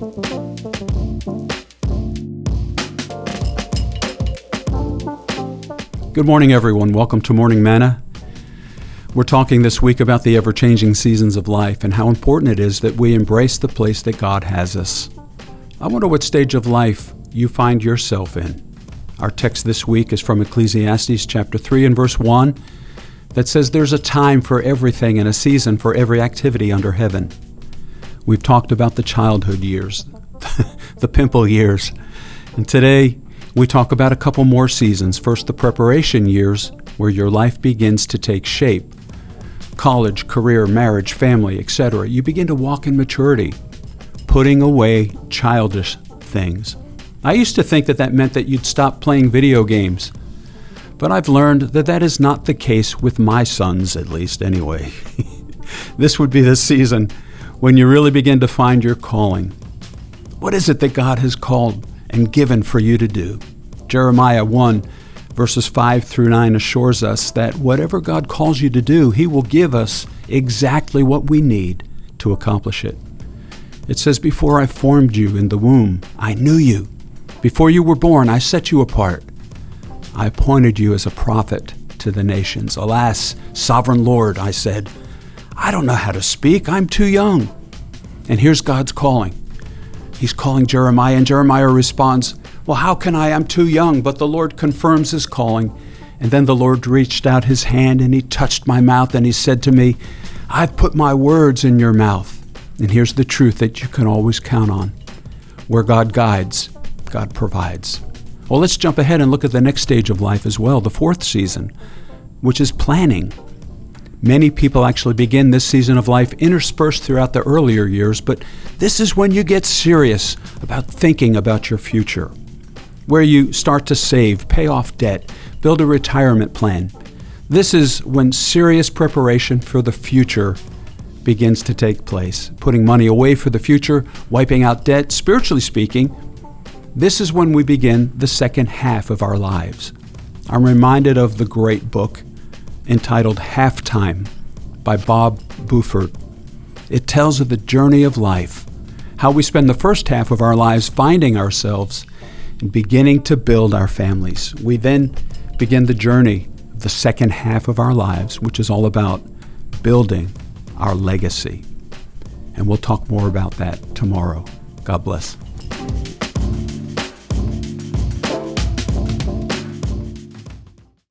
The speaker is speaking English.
Good morning, everyone. Welcome to Morning Manna. We're talking this week about the ever-changing seasons of life and how important it is that we embrace the place that God has us. I wonder what stage of life you find yourself in. Our text this week is from Ecclesiastes chapter 3 and verse 1 that says there's a time for everything and a season for every activity under heaven. We've talked about the childhood years, the pimple years, and today we talk about a couple more seasons. First, the preparation years, where your life begins to take shape. College, career, marriage, family, etc. You begin to walk in maturity, putting away childish things. I used to think that meant that you'd stop playing video games, but I've learned that that is not the case with my sons, at least anyway. This would be the season when you really begin to find your calling. What is it that God has called and given for you to do? Jeremiah 1, verses 5 through 9 assures us that whatever God calls you to do, He will give us exactly what we need to accomplish it. It says, "Before I formed you in the womb, I knew you. Before you were born, I set you apart. I appointed you as a prophet to the nations. Alas, sovereign Lord," I said, "I don't know how to speak. I'm too young." And here's God's calling. He's calling Jeremiah, and Jeremiah responds, "Well, how can I? I'm too young." But the Lord confirms His calling. And then the Lord reached out His hand and He touched my mouth and He said to me, "I've put my words in your mouth." And here's the truth that you can always count on. Where God guides, God provides. Well, let's jump ahead and look at the next stage of life as well, the fourth season, which is planning. Many people actually begin this season of life interspersed throughout the earlier years, but this is when you get serious about thinking about your future, where you start to save, pay off debt, build a retirement plan. This is when serious preparation for the future begins to take place, putting money away for the future, wiping out debt. Spiritually speaking, this is when we begin the second half of our lives. I'm reminded of the great book entitled Halftime by Bob Buford. It tells of the journey of life, how we spend the first half of our lives finding ourselves and beginning to build our families. We then begin the journey of the second half of our lives, which is all about building our legacy. And we'll talk more about that tomorrow. God bless.